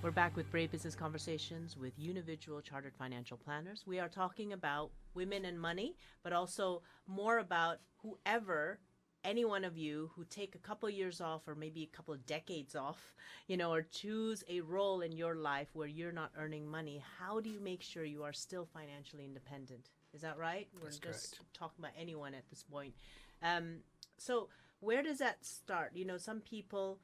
We're back with Brave Business Conversations with individual chartered financial planners. We are talking about women and money, but also more about whoever, any one of you who take a couple of years off or maybe a couple of decades off, or choose a role in your life where you're not earning money. How do you make sure you are still financially independent? Is that right? That's We're just correct. talking about anyone at this point. So where does that start? Some people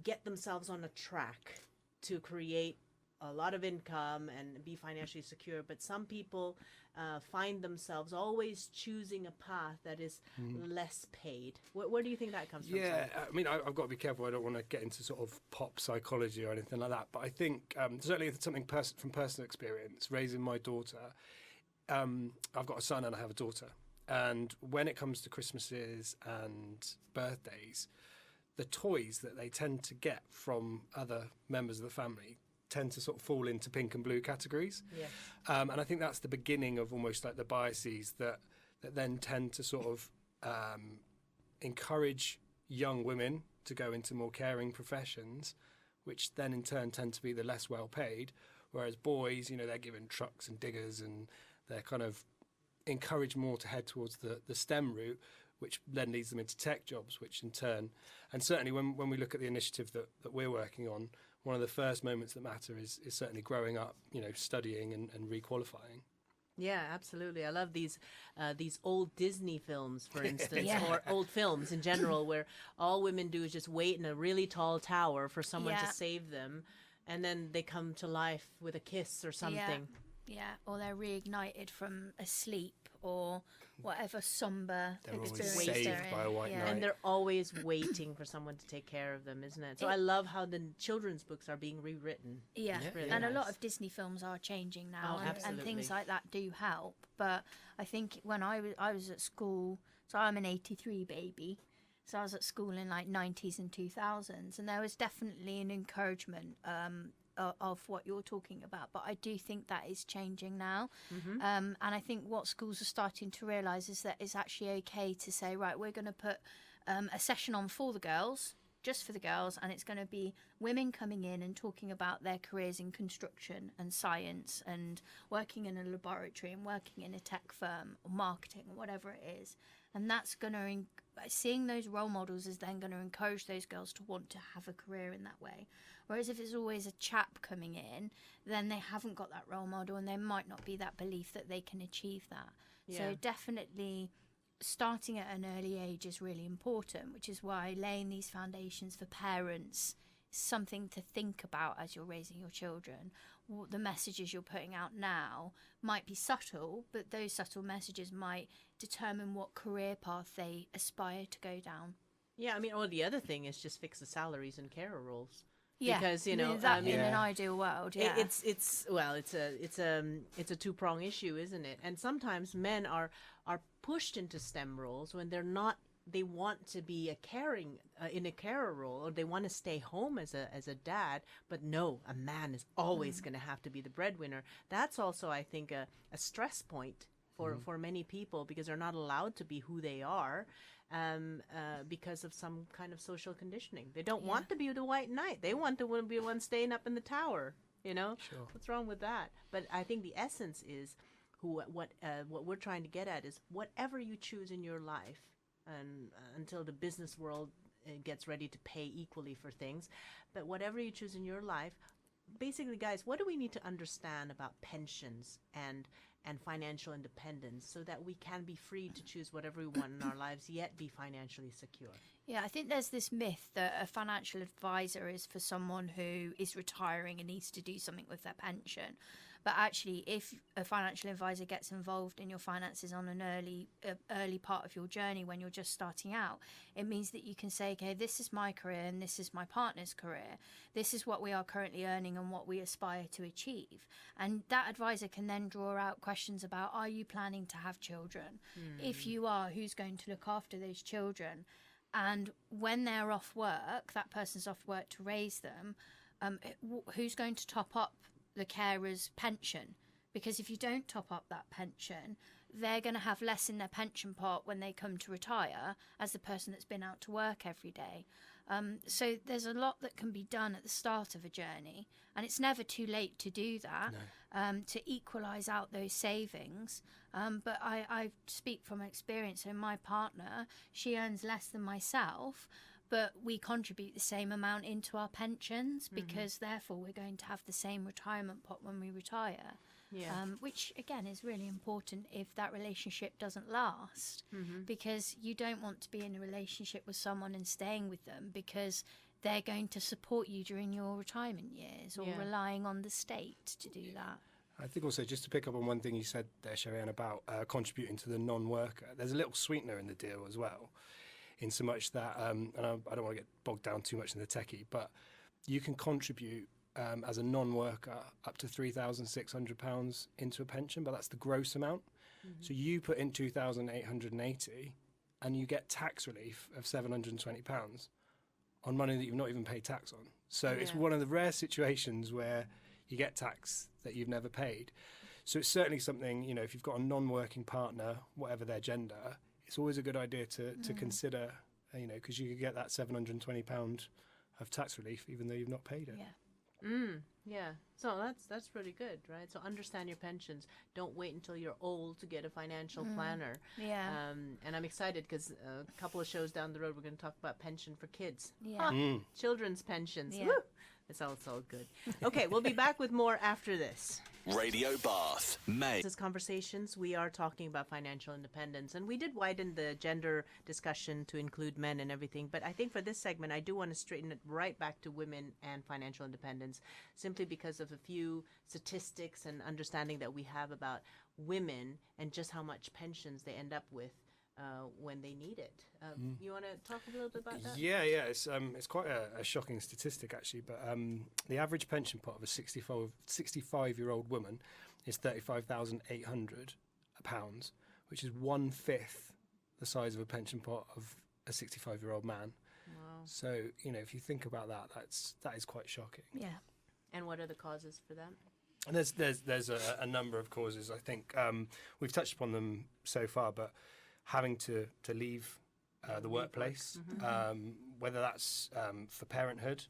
get themselves on a track to create a lot of income and be financially secure, but some people find themselves always choosing a path that is less paid. Where do you think that comes from? Yeah, Simon? I mean, I've got to be careful. I don't want to get into sort of pop psychology or anything like that. But I think certainly it's something from personal experience, raising my daughter. I've got a son and I have a daughter. And when it comes to Christmases and birthdays, the toys that they tend to get from other members of the family tend to sort of fall into pink and blue categories. Yes. And I think that's the beginning of almost like the biases that then tend to sort of encourage young women to go into more caring professions, which then in turn tend to be the less well paid. Whereas boys, they're given trucks and diggers and they're kind of encouraged more to head towards the STEM route, which then leads them into tech jobs, which in turn, and certainly when we look at the initiative that we're working on, one of the first moments that matter is certainly growing up, studying and requalifying. Yeah, absolutely. I love these old Disney films, for instance, Yeah. or old films in general, where all women do is just wait in a really tall tower for someone to Yeah. save them, and then they come to life with a kiss or something. Yeah, or they're reignited from a sleep or whatever somber They're always experience saved they're in. by a white yeah. knight. And they're always waiting for someone to take care of them, isn't it? So I love how the children's books are being rewritten. Yeah, Yeah, really and a lot nice. of Disney films are changing now, Oh, and absolutely. things like that do help. But I think when I was at school, so I'm an '83 baby, so I was at school in like '90s and 2000s, and there was definitely an encouragement of what you're talking about. But I do think that is changing now, and I think what schools are starting to realise is that it's actually okay to say, right, we're going to put a session on for the girls. Just for the girls, and it's going to be women coming in and talking about their careers in construction and science and working in a laboratory and working in a tech firm or marketing or whatever it is. And that's going to, seeing those role models is then going to encourage those girls to want to have a career in that way. Whereas if it's always a chap coming in, then they haven't got that role model and there might not be that belief that they can achieve that. Yeah. So definitely starting at an early age is really important, which is why laying these foundations for parents is something to think about as you're raising your children. The messages you're putting out now might be subtle, but those subtle messages might determine what career path they aspire to go down. Yeah, I mean, or the other thing is just fix the salaries and carer roles. Yeah, Because, that I mean, in an Yeah. ideal world, yeah. It's a two-prong issue, isn't it? And sometimes men are pushed into STEM roles when they're not. They want to be in a carer role, or they want to stay home as a dad. But no, a man is always going to have to be the breadwinner. That's also, I think, a stress point for many people, because they're not allowed to be who they are. Because of some kind of social conditioning. They don't want to be the white knight. They want to be the one staying up in the tower, Sure. What's wrong with that? But I think the essence is what we're trying to get at is whatever you choose in your life, and until the business world gets ready to pay equally for things, but whatever you choose in your life, basically, guys, what do we need to understand about pensions and financial independence so that we can be free to choose whatever we want in our lives, yet be financially secure? Yeah, I think there's this myth that a financial advisor is for someone who is retiring and needs to do something with their pension. But actually, if a financial advisor gets involved in your finances on an early part of your journey when you're just starting out, it means that you can say, okay, this is my career and this is my partner's career. This is what we are currently earning and what we aspire to achieve. And that advisor can then draw out questions about, are you planning to have children? If you are, who's going to look after those children? And when they're off work, that person's off work to raise them, who's going to top up the carer's pension? Because if you don't top up that pension, they're going to have less in their pension pot when they come to retire as the person that's been out to work every day. So there's a lot that can be done at the start of a journey, and it's never too late to do that, to equalise out those savings. But I speak from experience. So my partner, she earns less than myself, but we contribute the same amount into our pensions because therefore we're going to have the same retirement pot when we retire. Yeah. Which again is really important if that relationship doesn't last, because you don't want to be in a relationship with someone and staying with them because they're going to support you during your retirement years, or relying on the state to do that. I think also, just to pick up on one thing you said there, Sherianne, about contributing to the non-worker, there's a little sweetener in the deal as well, in so much that, and I don't want to get bogged down too much in the techie, but you can contribute as a non-worker up to £3,600 into a pension, but that's the gross amount. So you put in £2,880 and you get tax relief of £720 on money that you've not even paid tax on. So it's one of the rare situations where you get tax that you've never paid. So it's certainly something, you know, if you've got a non-working partner, whatever their gender, it's always a good idea to consider, you know, because you could get that £720 of tax relief even though you've not paid it. Yeah. So that's pretty good, right? So understand your pensions. Don't wait until you're old to get a financial planner. Yeah. And I'm excited because a couple of shows down the road, we're going to talk about pension for kids. Yeah. Children's pensions. Yeah. Woo! It's all good. Okay, we'll be back with more after this. Radio Bath, May. This is Conversations. We are talking about financial independence, and we did widen the gender discussion to include men and everything. But I think for this segment, I do want to straighten it right back to women and financial independence, simply because of a few statistics and understanding that we have about women and just how much pensions they end up with when they need it. You want to talk a little bit about that? Yeah, it's quite a shocking statistic actually, but the average pension pot of a 65-year-old woman is £35,800, which is 1/5 the size of a pension pot of a 65-year-old man. Wow. So, you know, if you think about that, that is quite shocking. Yeah. And what are the causes for that? And there's a number of causes. I think we've touched upon them so far, but having to leave the workplace, whether that's for parenthood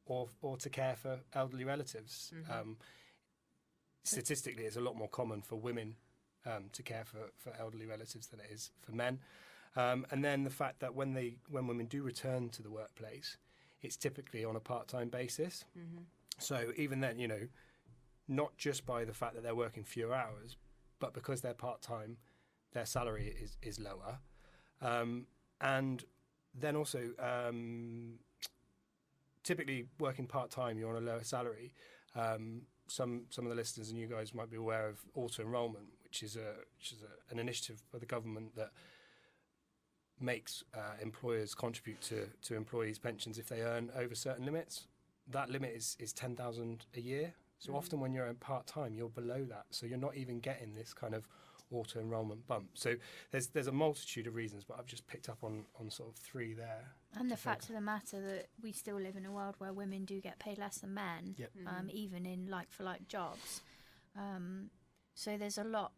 or to care for elderly relatives. Statistically, it's a lot more common for women to care for elderly relatives than it is for men. And then the fact that when women do return to the workplace, it's typically on a part-time basis. So even then, you know, not just by the fact that they're working fewer hours, but because they're part-time, their salary is lower. And then also, typically working part-time, you're on a lower salary. Some of the listeners and you guys might be aware of auto-enrolment, which is an initiative by the government that makes employers contribute to employees' pensions if they earn over certain limits. That limit is £10,000 a year. So often when you're in part-time, you're below that. So you're not even getting this kind of auto-enrolment bump. So there's a multitude of reasons, but I've just picked up on sort of three there. And the fact of the matter that we still live in a world where women do get paid less than men, even in like-for-like jobs. So there's a lot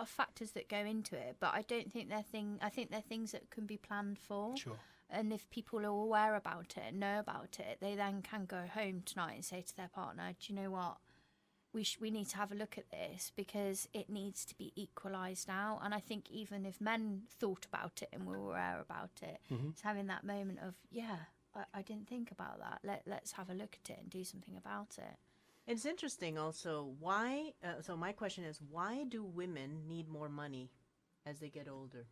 of factors that go into it, but I don't think I think they're things that can be planned for. Sure. And if people are aware about it, know about it, they then can go home tonight and say to their partner, do you know what? We need to have a look at this because it needs to be equalised out. And I think even if men thought about it and were aware about it, it's having that moment of, I didn't think about that. Let's have a look at it and do something about it. It's interesting also why, so my question is, why do women need more money as they get older?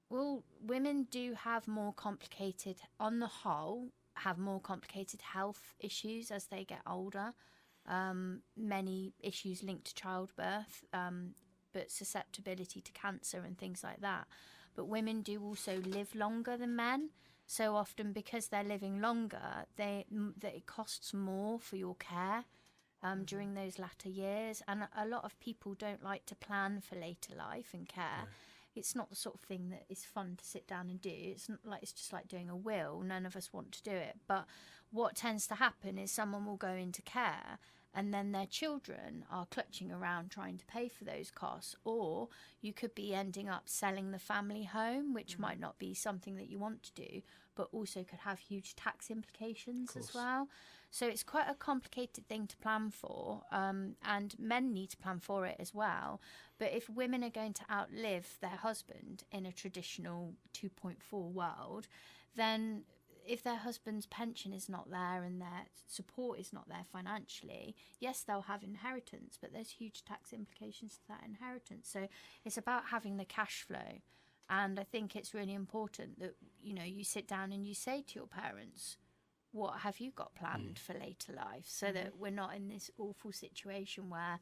Well, women do have more complicated, on the whole, have more complicated health issues as they get older. Many issues linked to childbirth, but susceptibility to cancer and things like that. But women do also live longer than men. So often because they're living longer, it costs more for your care during those latter years. And a lot of people don't like to plan for later life and care. It's not the sort of thing that is fun to sit down and do. It's not like it's just like doing a will. None of us want to do it. But what tends to happen is someone will go into care and then their children are clutching around trying to pay for those costs. Or you could be ending up selling the family home, which might not be something that you want to do. but also could have huge tax implications as well. So it's quite a complicated thing to plan for, and men need to plan for it as well. But if women are going to outlive their husband in a traditional 2.4 world, then if their husband's pension is not there and their support is not there financially, yes, they'll have inheritance, but there's huge tax implications to that inheritance. So it's about having the cash flow. And I think it's really important that, you know, you sit down and you say to your parents, what have you got planned for later life, so that we're not in this awful situation where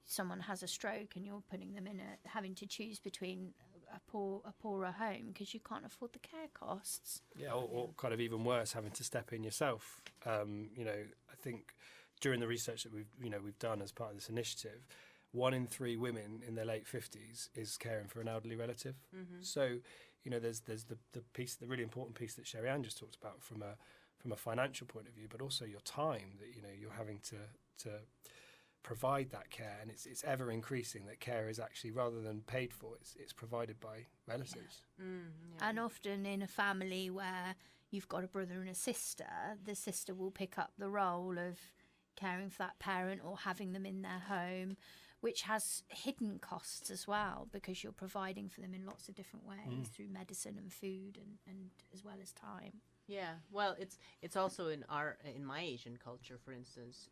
someone has a stroke and you're putting them in having to choose between a poorer home because you can't afford the care costs. Yeah, or kind of even worse, having to step in yourself. You know, I think during the research that we've done as part of this initiative, 1 in 3 women in their late 50s is caring for an elderly relative. So, you know, there's the piece, the really important piece that Sherry-Ann just talked about from a financial point of view, but also your time that, you know, you're having to provide that care, and it's ever increasing that care is actually, rather than paid for, it's provided by relatives. And often in a family where you've got a brother and a sister, the sister will pick up the role of caring for that parent or having them in their home, which has hidden costs as well, because you're providing for them in lots of different ways through medicine and food and as well as time. Yeah, well, it's also in my Asian culture, for instance,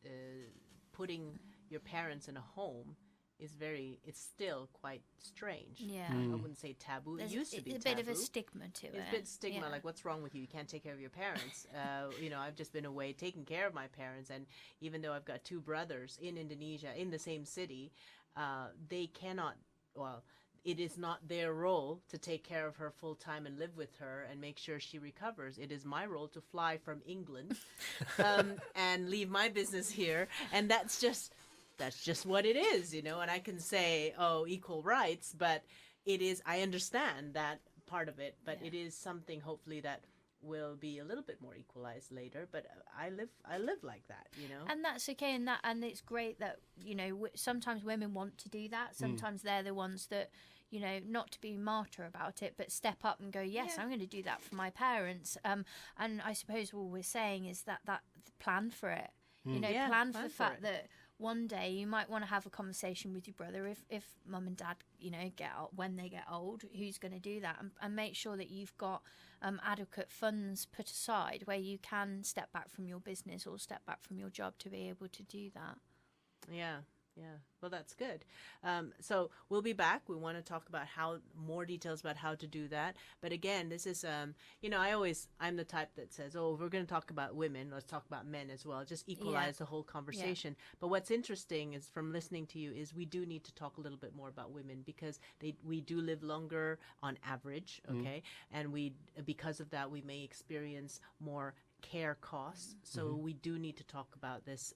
putting your parents in a home it's still quite strange. Yeah. I wouldn't say taboo. It used to be It's taboo. a bit of a stigma to it. It's a bit stigma, like, what's wrong with you? You can't take care of your parents. You know, I've just been away taking care of my parents, and even though I've got 2 brothers in Indonesia, in the same city, they cannot, it is not their role to take care of her full time and live with her and make sure she recovers. It is my role to fly from England and leave my business here. And that's just what it is, you know. And I can say, oh, equal rights, but I understand that part of it, but it is something hopefully that will be a little bit more equalized later. But I live like that, you know. And that's okay, and it's great that, you know, sometimes women want to do that. Sometimes they're the ones that, you know, not to be martyr about it, but step up and go, yes, I'm going to do that for my parents. And I suppose what we're saying is that plan for it. You know, plan for the fact that one day you might want to have a conversation with your brother if mum and dad, you know, when they get old, who's going to do that, and make sure that you've got adequate funds put aside where you can step back from your business or step back from your job to be able to do that. Yeah. Well, that's good. So we'll be back. We want to talk about more details about how to do that. But again, this is, you know, I'm the type that says, oh, if we're going to talk about women, let's talk about men as well. Just equalize the whole conversation. But what's interesting is, from listening to you, is we do need to talk a little bit more about women, because we do live longer on average, okay? And because of that, we may experience more care costs. So we do need to talk about this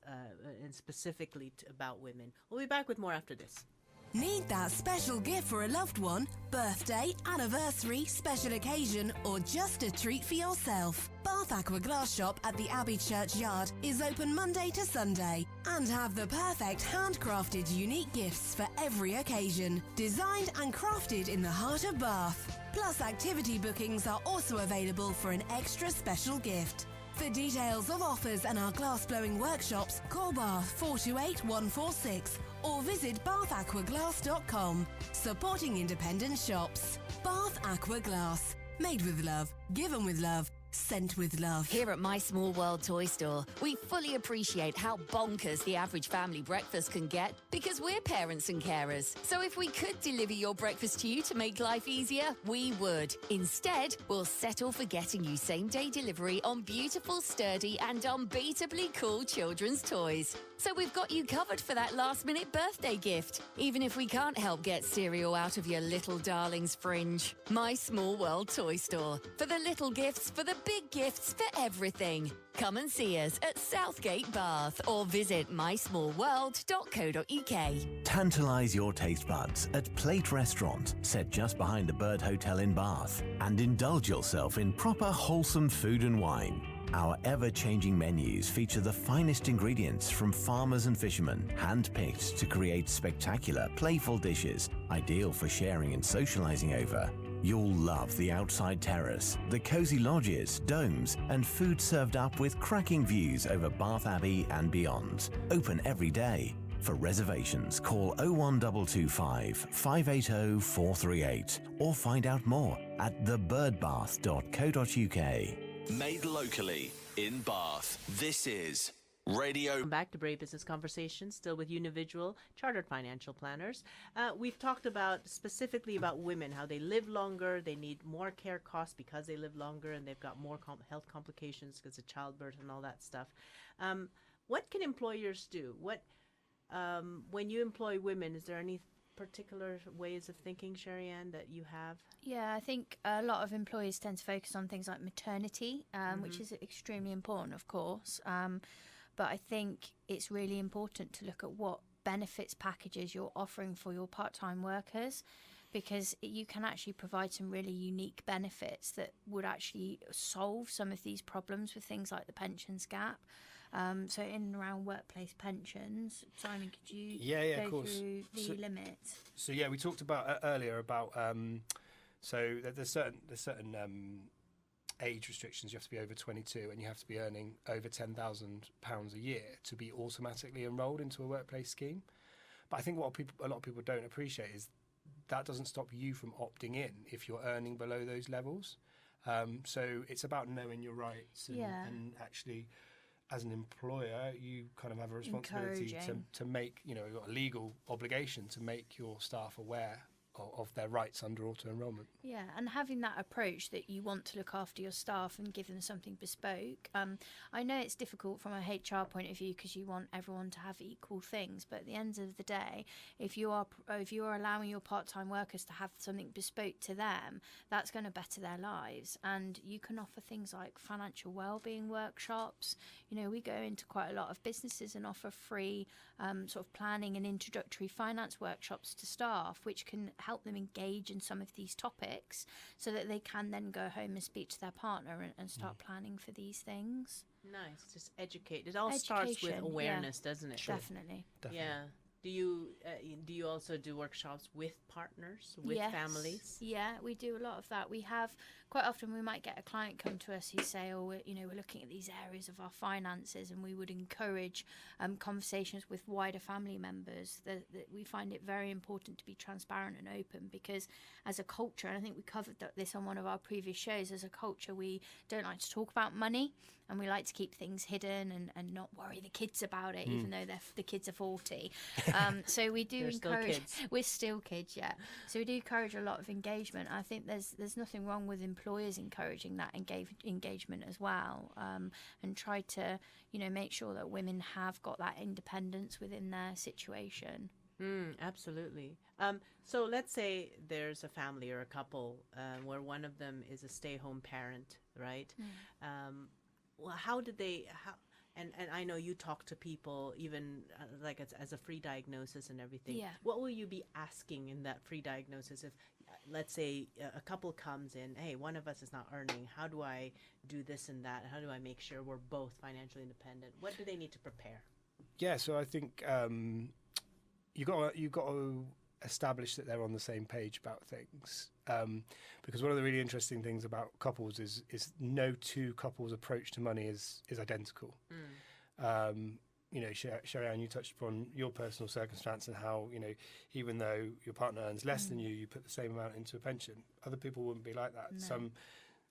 and specifically about women. We'll be back with more after this. Need that special gift for a loved one? Birthday, anniversary, special occasion, or just a treat for yourself? Bath Aqua Glass Shop at the Abbey Church Yard is open Monday to Sunday and have the perfect handcrafted unique gifts for every occasion, designed and crafted in the heart of Bath. Plus, activity bookings are also available for an extra special gift. For details of offers and our glass-blowing workshops, call Bath 428 146 or visit bathaquaglass.com. Supporting independent shops. Bath Aqua Glass. Made with love, given with love, sent with love. Here at My Small World Toy Store, we fully appreciate how bonkers the average family breakfast can get, because we're parents and carers. So if we could deliver your breakfast to you to make life easier, we would. Instead, we'll settle for getting you same-day delivery on beautiful, sturdy and unbeatably cool children's toys. So we've got you covered for that last-minute birthday gift, even if we can't help get cereal out of your little darling's fringe. My Small World Toy Store. For the little gifts, for the big gifts, for everything. Come and see us at Southgate Bath or visit mysmallworld.co.uk. Tantalise your taste buds at Plate Restaurant, set just behind the Bird Hotel in Bath, and indulge yourself in proper wholesome food and wine. Our ever-changing menus feature the finest ingredients from farmers and fishermen, hand-picked to create spectacular, playful dishes, ideal for sharing and socialising over. You'll love the outside terrace, the cosy lodges, domes, and food served up with cracking views over Bath Abbey and beyond. Open every day. For reservations, call 01225 580 438 or find out more at thebirdbath.co.uk. Made locally in Bath. This is Radio. Welcome back to Brave Business Conversations, still with Unividual Chartered Financial Planners. We've talked specifically about women, how they live longer, they need more care costs because they live longer, and they've got more health complications because of childbirth and all that stuff. What can employers do? When you employ women, is there any particular ways of thinking, Sherry-Ann, that you have? Yeah, I think a lot of employers tend to focus on things like maternity, which is extremely important, of course. But I think it's really important to look at what benefits packages you're offering for your part-time workers, because you can actually provide some really unique benefits that would actually solve some of these problems with things like the pensions gap. So in and around workplace pensions, Simon, could you go through the limits? So yeah, we talked about earlier about so that there's certain age restrictions. You have to be over 22 and you have to be earning over £10,000 a year to be automatically enrolled into a workplace scheme. But I think what a lot of people don't appreciate is that doesn't stop you from opting in if you're earning below those levels. So it's about knowing your rights and actually, as an employer, you kind of have a responsibility to make, you've got a legal obligation to make your staff aware of their rights under auto-enrolment. Yeah, and having that approach that you want to look after your staff and give them something bespoke. I know it's difficult from a HR point of view because you want everyone to have equal things, but at the end of the day, if you are allowing your part-time workers to have something bespoke to them, that's going to better their lives. And you can offer things like financial well-being workshops. We go into quite a lot of businesses and offer free sort of planning and introductory finance workshops to staff, which can help them engage in some of these topics so that they can then go home and speak to their partner and start planning for these things. Nice, just educate. It all starts with awareness, doesn't it? Sure. Definitely. Yeah. Do you also do workshops with partners, with families? Yeah, we do a lot of that. We have quite often we might get a client come to us who say, we're looking at these areas of our finances, and we would encourage conversations with wider family members. That we find it very important to be transparent and open, because as a culture, and I think we covered this on one of our previous shows, as a culture we don't like to talk about money, and we like to keep things hidden and not worry the kids about it, even though the kids are 40. So we do encourage. We're still kids, yeah. So we do encourage a lot of engagement. I think there's nothing wrong with employers encouraging that engagement as well, and try to make sure that women have got that independence within their situation. Absolutely. So let's say there's a family or a couple where one of them is a stay-home parent, right? Well, and I know you talk to people even like as a free diagnosis and everything. Yeah. What will you be asking in that free diagnosis if, let's say, a couple comes in, hey, one of us is not earning, how do I do this and that? How do I make sure we're both financially independent? What do they need to prepare? Yeah, so I think you got to establish that they're on the same page about things, because one of the really interesting things about couples is no two couples' approach to money is identical. Sherry-Ann, you touched upon your personal circumstance and how even though your partner earns less than you put the same amount into a pension. Other people wouldn't be like that. No.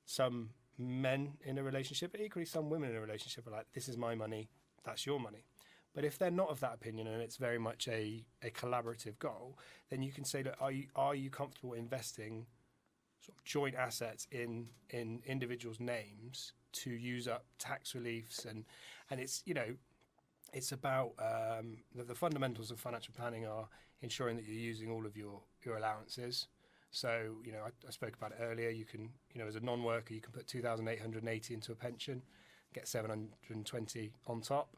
Some men in a relationship, but equally some women in a relationship, are like, this is my money, that's your money. But if they're not of that opinion and it's very much a collaborative goal, then you can say, look, are you comfortable investing sort of joint assets in individuals' names to use up tax reliefs? And it's it's about the fundamentals of financial planning are ensuring that you're using all of your allowances. So I spoke about it earlier. You can as a non-worker you can put 2,880 into a pension, get 720 on top.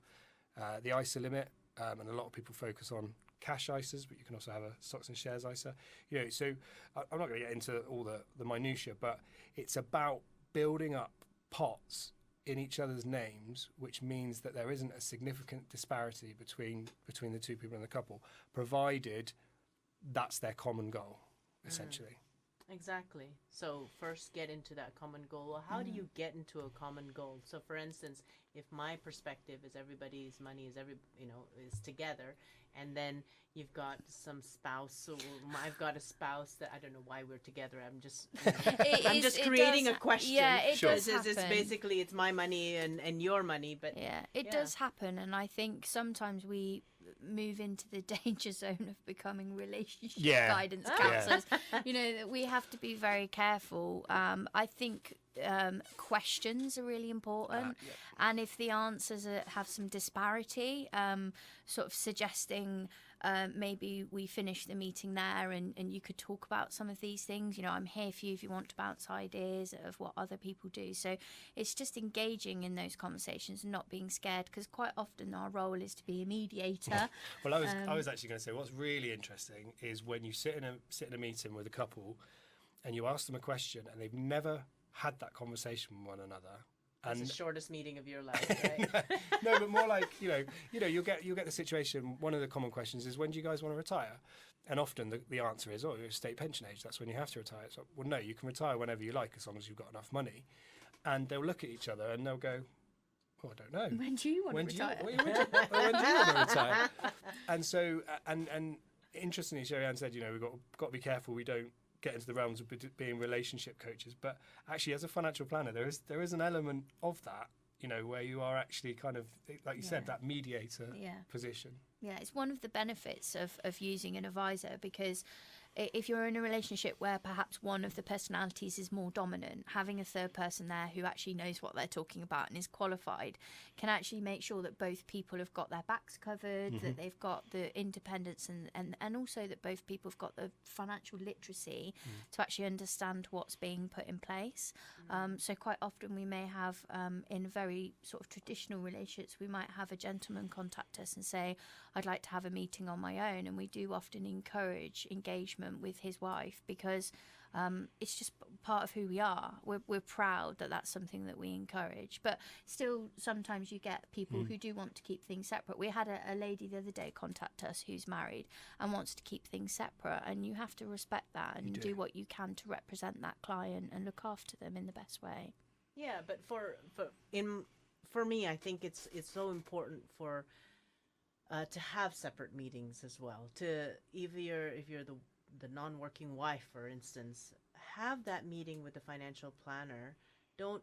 The ISA limit, and a lot of people focus on cash ISAs, but you can also have a stocks and shares ISA. So I'm not going to get into all the minutiae, but it's about building up pots in each other's names, which means that there isn't a significant disparity between the two people in the couple, provided that's their common goal, essentially. Exactly. So first get into that common goal. Well, how do you get into a common goal? So for instance, if my perspective is everybody's money is is together, and then you've got some spouse, or I've got a spouse that I don't know why we're together. I'm just I'm just creating a question. Yeah, it does It's happen. basically it's my money and your money, but Yeah, it does happen, and I think sometimes we move into the danger zone of becoming relationship guidance counselors. You know, that we have to be very careful. I think questions are really important, and if the answers have some disparity, sort of suggesting maybe we finish the meeting there and you could talk about some of these things. You know, I'm here for you if you want to bounce ideas of what other people do. So it's just engaging in those conversations and not being scared, because quite often our role is to be a mediator. Well, I was actually going to say what's really interesting is when you sit in a meeting with a couple and you ask them a question and they've never had that conversation with one another. It's the shortest meeting of your life, right? No, but more like you'll get the situation. One of the common questions is, when do you guys want to retire? And often the answer is, you're state pension age. That's when you have to retire. It's like, well, no, you can retire whenever you like as long as you've got enough money. And they'll look at each other and they'll go, oh, I don't know. When do you want to retire? When do you want to retire? And so, and interestingly, Sherry-Ann said, we've got to be careful we don't get into the realms of being relationship coaches, but actually as a financial planner there is an element of that, where you are actually kind of, like you said, that mediator position. Yeah, it's one of the benefits of using an advisor, because if you're in a relationship where perhaps one of the personalities is more dominant, having a third person there who actually knows what they're talking about and is qualified can actually make sure that both people have got their backs covered, that they've got the independence and also that both people have got the financial literacy to actually understand what's being put in place. So quite often we may have, in very sort of traditional relationships, we might have a gentleman contact us and say, I'd like to have a meeting on my own. And we do often encourage engagement with his wife, because it's just part of who we are. We're proud that that's something that we encourage. But still, sometimes you get people who do want to keep things separate. We had a lady the other day contact us who's married and wants to keep things separate, and you have to respect that and do what you can to represent that client and look after them in the best way. Yeah, but for me, I think it's so important for to have separate meetings as well. If you're the non-working wife, for instance, have that meeting with the financial planner.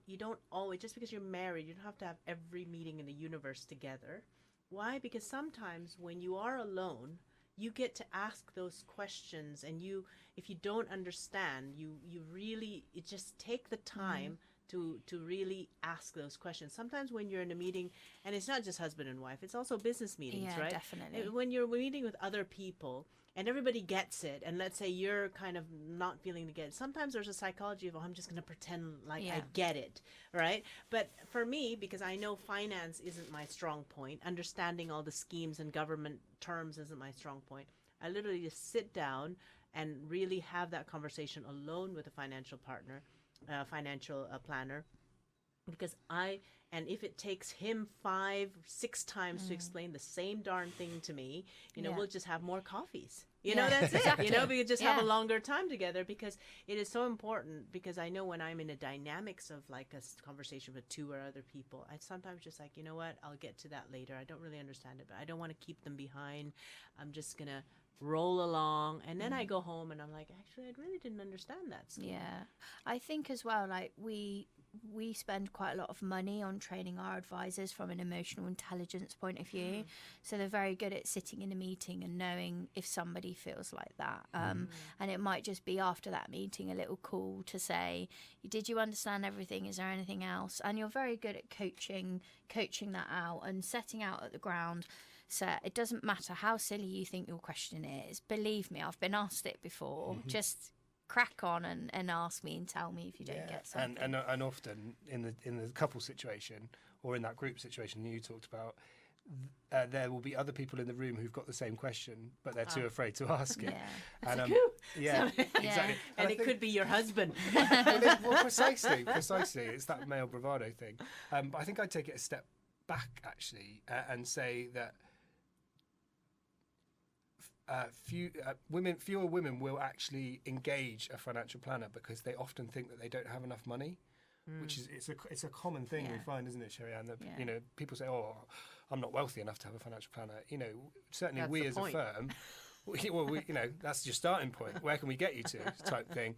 You don't always, just because you're married, you don't have to have every meeting in the universe together. Why? Because sometimes when you are alone, you get to ask those questions, and if you don't understand, you really just take the time to really ask those questions. Sometimes when you're in a meeting, and it's not just husband and wife, it's also business meetings, right? Definitely. When you're meeting with other people and everybody gets it, and let's say you're kind of not feeling to get it, sometimes there's a psychology of, I'm just going to pretend like I get it, right? But for me, because I know finance isn't my strong point, understanding all the schemes and government terms isn't my strong point, I literally just sit down and really have that conversation alone with a financial partner, financial planner, because and if it takes him 5-6 times to explain the same darn thing to me, we'll just have more coffees. That's it. Exactly. We could just have a longer time together, because it is so important. Because I know when I'm in a dynamics of like a conversation with 2 or other people, I sometimes just like, what, I'll get to that later. I don't really understand it, but I don't want to keep them behind. I'm just gonna roll along, and then I go home and I'm like, actually, I really didn't understand that scheme. Yeah, I think as well, like we spend quite a lot of money on training our advisors from an emotional intelligence point of view, so they're very good at sitting in a meeting and knowing if somebody feels like that, and it might just be after that meeting a little call to say, did you understand everything, is there anything else? And you're very good at coaching that out and setting out at the ground. So it doesn't matter how silly you think your question is. Believe me, I've been asked it before. Just crack on and ask me and tell me if you don't get something. And often in the couple situation, or in that group situation you talked about, there will be other people in the room who've got the same question, but they're too afraid to ask it. And exactly. And it could be your husband. Well, precisely. It's that male bravado thing. But I think I'd take it a step back actually, and say that fewer women will actually engage a financial planner because they often think that they don't have enough money, which is it's a common thing we find, isn't it, Sherry-Anne? That you know, people say, "Oh, I'm not wealthy enough to have a financial planner." You know, certainly That's we the as point. a firm, we you know, that's your starting point. Where can we get you to, type thing.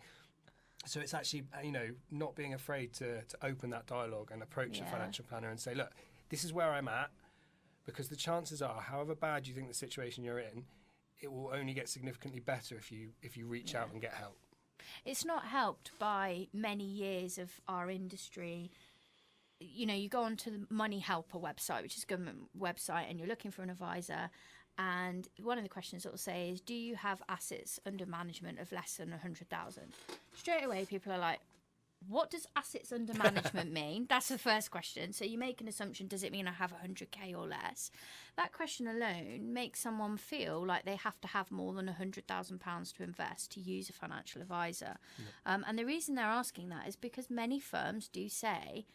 So it's actually, you know, not being afraid to open that dialogue and approach a financial planner and say, "Look, this is where I'm at," because the chances are, however bad you think the situation you're in, it will only get significantly better if you reach out and get help. It's not helped by many years of our industry. You know, you go onto the Money Helper website, which is a government website, and you're looking for an advisor. And one of the questions it will say is, do you have assets under management of less than 100,000? Straight away, people are like, what does assets under management mean? That's the first question. So you make an assumption, does it mean I have 100k or less? That question alone makes someone feel like they have to have more than £100,000 to invest to use a financial advisor. And the reason they're asking that is because many firms do say,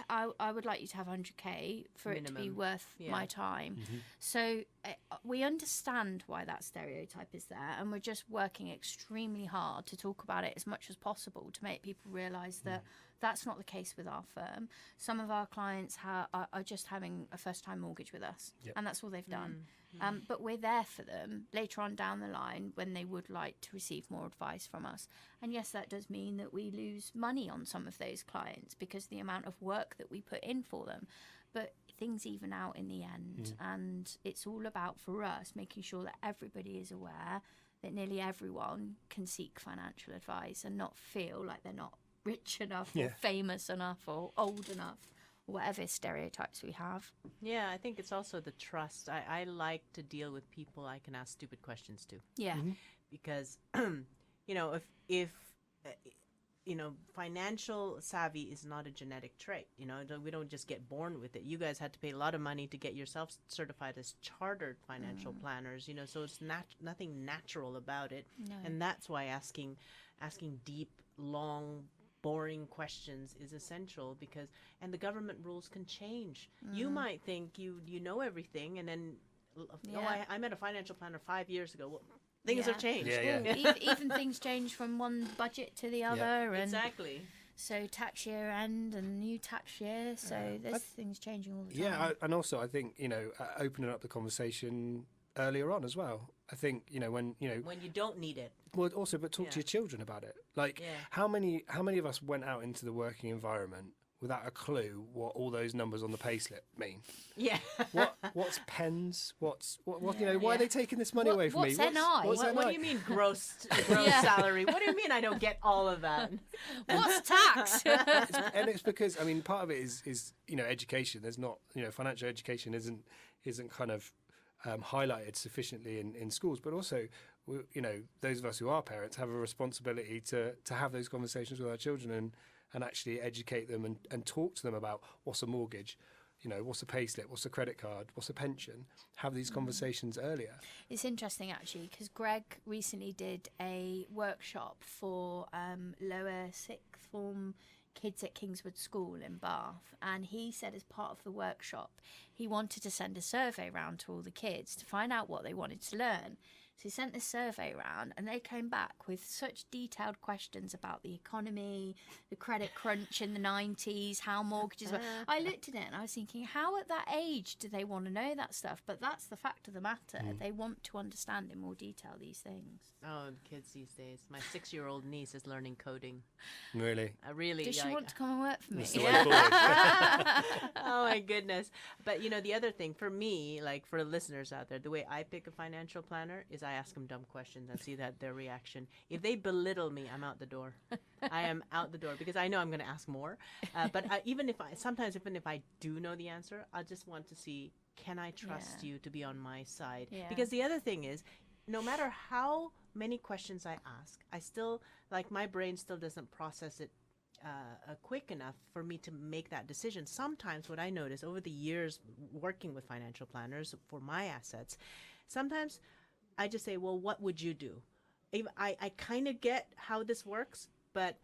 I would like you to have 100k for it to be Minimum. worth my time. So we understand why that stereotype is there, and we're just working extremely hard to talk about it as much as possible to make people realise that that's not the case with our firm. Some of our clients are just having a first-time mortgage with us, and that's all they've done. But we're there for them later on down the line when they would like to receive more advice from us. And yes, that does mean that we lose money on some of those clients because the amount of work that we put in for them. But things even out in the end. And it's all about, for us, making sure that everybody is aware that nearly everyone can seek financial advice and not feel like they're not rich enough or famous enough or old enough. Whatever stereotypes we have. Yeah, I think it's also the trust. I like to deal with people I can ask stupid questions to. Yeah. Because, you know, if you know, financial savvy is not a genetic trait. You know, we don't just get born with it. You guys had to pay a lot of money to get yourself certified as chartered financial planners. You know, so it's nothing natural about it. No. And that's why asking deep, long, boring questions is essential, because and the government rules can change. You might think you know everything, and then I met a financial planner 5 years ago. Well, things have changed. Even things change from one budget to the other, and Exactly. so tax year end and new tax year. So there's things changing all the time. Yeah, and also I think, you know, opening up the conversation earlier on as well. I think, you know, when you don't need it. Well, also, but talk to your children about it. Like, how many of us went out into the working environment without a clue what all those numbers on the payslip mean? Yeah. What's pens? What? You know, why are they taking this money away from me? What's NI? What do you mean gross salary? What do you mean I don't get all of that? What's tax? And it's because, I mean, part of it is you know, education. There's not, you know, financial education isn't kind of highlighted sufficiently in schools, but also, you know, those of us who are parents have a responsibility to have those conversations with our children and actually educate them and talk to them about what's a mortgage, you know, what's a payslip, what's a credit card, what's a pension. Have these conversations earlier. It's interesting actually, because Greg recently did a workshop for lower sixth form kids at Kingswood School in Bath, and he said as part of the workshop he wanted to send a survey around to all the kids to find out what they wanted to learn. So he sent this survey around, and they came back with such detailed questions about the economy, the credit crunch in the 90s, how mortgages were. I looked at it and I was thinking, how at that age do they want to know that stuff? But that's the fact of the matter. They want to understand in more detail these things. Oh, kids these days. My 6-year-old niece is learning coding. Really? Really. Does she want to come and work for me? Oh my goodness. But you know, the other thing for me, like for listeners out there, the way I pick a financial planner is I ask them dumb questions and see their reaction. If they belittle me, I'm out the door. I am out the door because I know I'm going to ask more. But even if I do know the answer, I just want to see, can I trust you to be on my side? Yeah. Because the other thing is, no matter how many questions I ask, I still, like, my brain still doesn't process it quick enough for me to make that decision. Sometimes what I notice over the years working with financial planners for my assets, sometimes I just say, well, what would you do? I kind of get how this works, but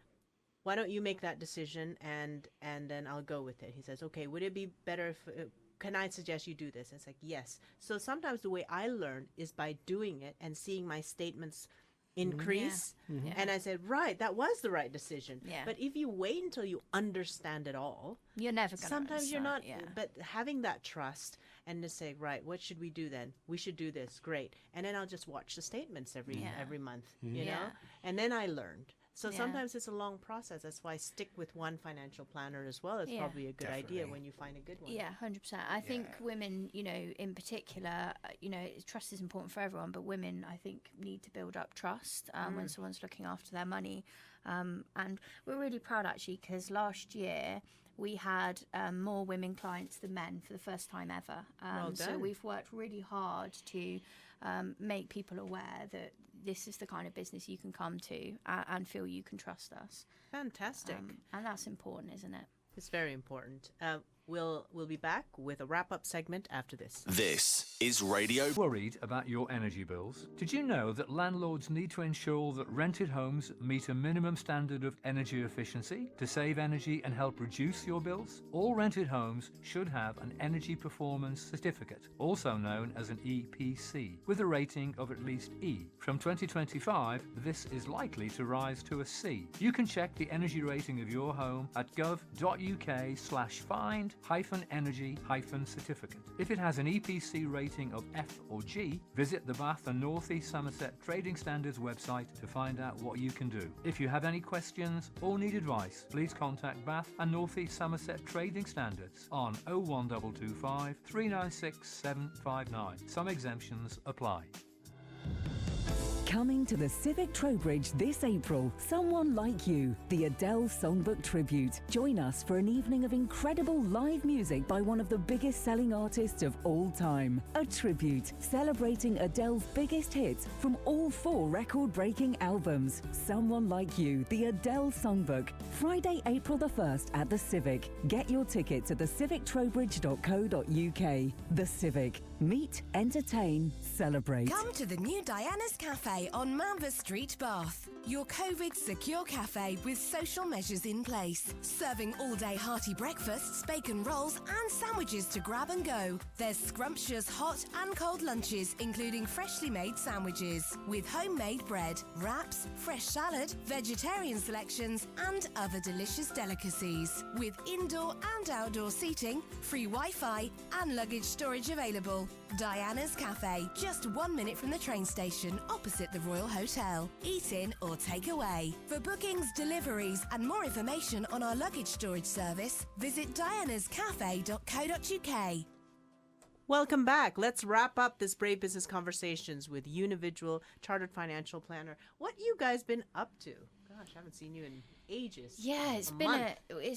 why don't you make that decision and then I'll go with it. He says, okay, would it be better if can I suggest you do this? It's like, yes. So sometimes the way I learn is by doing it and seeing my statements increase. Yeah. And I said, right, that was the right decision. Yeah. But if you wait until you understand it all, You're never going to sometimes you're not, Yeah. but having that trust and to say, right, what should we do then? We should do this. Great. And then I'll just watch the statements every month, you know? And then I learned. So sometimes it's a long process. That's why stick with one financial planner as well is probably a good idea when you find a good one. Yeah, 100%. I think women, you know, in particular, you know, trust is important for everyone, but women, I think, need to build up trust when someone's looking after their money. And we're really proud, actually, because last year we had more women clients than men for the first time ever. So we've worked really hard to make people aware that this is the kind of business you can come to and feel you can trust us. Fantastic. And that's important, isn't it? It's very important. We'll be back with a wrap-up segment after this. This is Radio. Worried about your energy bills? Did you know that landlords need to ensure that rented homes meet a minimum standard of energy efficiency to save energy and help reduce your bills? All rented homes should have an Energy Performance Certificate, also known as an EPC, with a rating of at least E. From 2025, this is likely to rise to a C. You can check the energy rating of your home at gov.uk/find-energy-certificate. If it has an EPC rating of F or G, visit the Bath and North East Somerset Trading Standards website to find out what you can do. If you have any questions or need advice, please contact Bath and North East Somerset Trading Standards on 01225 396 759. Some exemptions apply. Coming to the Civic Trowbridge this April, Someone Like You, the Adele Songbook Tribute. Join us for an evening of incredible live music by one of the biggest selling artists of all time. A tribute celebrating Adele's biggest hits from all 4 record-breaking albums. Someone Like You, the Adele Songbook. Friday, April the 1st at the Civic. Get your tickets at thecivictrowbridge.co.uk. The Civic. Meet, entertain, celebrate. Come to the new Diana's Cafe on Manvers Street, Bath. Your COVID secure cafe with social measures in place. Serving all-day hearty breakfasts, bacon rolls and sandwiches to grab and go. There's scrumptious hot and cold lunches, including freshly made sandwiches with homemade bread, wraps, fresh salad, vegetarian selections and other delicious delicacies. With indoor and outdoor seating, free Wi-Fi and luggage storage available. Diana's Cafe, just 1 minute from the train station opposite the Royal Hotel. Eat in or take away. For bookings, deliveries and more information on our luggage storage service, visit dianascafe.co.uk. Welcome back. Let's wrap up this Brave Business Conversations with Unividual Chartered Financial Planner. What you guys been up to? Gosh, I haven't seen you in ages. Yeah, it's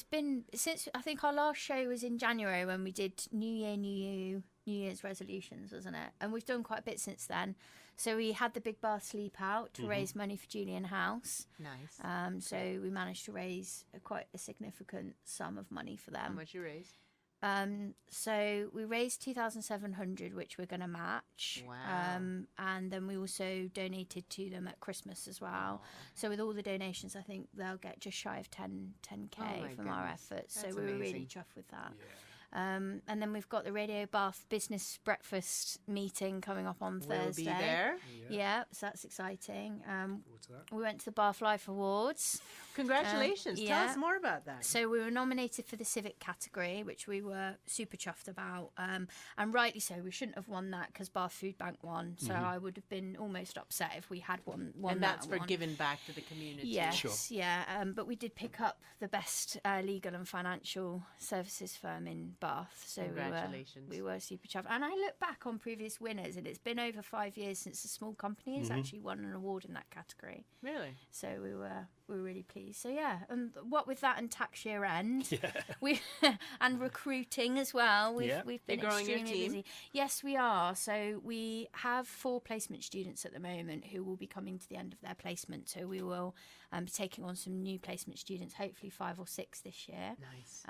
been since I think our last show was in January when we did New Year, New You, New Year's resolutions, wasn't it? And we've done quite a bit since then. So we had the Big Bath Sleep Out to raise money for Julian House. Nice. So we managed to raise quite a significant sum of money for them. How much you raise? So we raised 2,700, which we're going to match. Wow. And then we also donated to them at Christmas as well. So with all the donations, I think they'll get just shy of 10K from our efforts. That's so we were really amazing. chuffed with that. Yeah. And then we've got the Radio Bath Business Breakfast meeting coming up on Thursday. We'll be there. Yeah, so that's exciting. Forward to that. We went to the Bath Life Awards. Congratulations. Tell us more about that. So we were nominated for the Civic category, which we were super chuffed about. And rightly so. We shouldn't have won that because Bath Food Bank won. So I would have been almost upset if we had won and that's for one. giving back to the community. Yes, Sure. yeah. But we did pick up the best legal and financial services firm in Bath. So Congratulations. we were super chuffed. And I look back on previous winners, and it's been over 5 years since a small company has actually won an award in that category. Really? So we were really pleased. So yeah, and what with that and tax year end, we and recruiting as well. We've been You're growing your extremely team? busy. Yes, we are. So we have 4 placement students at the moment who will be coming to the end of their placement. So we will be taking on some new placement students, hopefully 5 or 6 this year. Nice.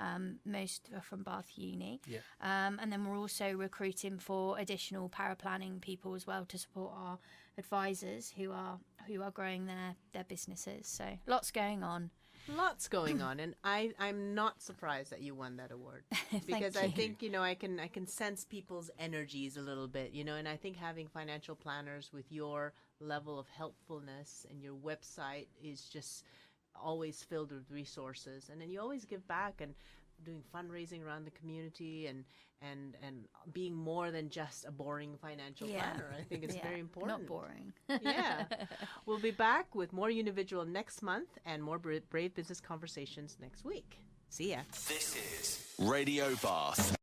Most are from Bath Uni. Yeah. And then we're also recruiting for additional paraplanning people as well to support our advisors who are growing their businesses. So lots going on. Lots going on, and I'm not surprised that you won that award because I think I can sense people's energies a little bit, and I think having financial planners with your level of helpfulness and your website is just always filled with resources, and then you always give back and doing fundraising around the community and being more than just a boring financial planner. I think it's very important. Not boring. Yeah. We'll be back with more Unividual next month and more Brave Business Conversations next week. See ya. This is Radio Bath.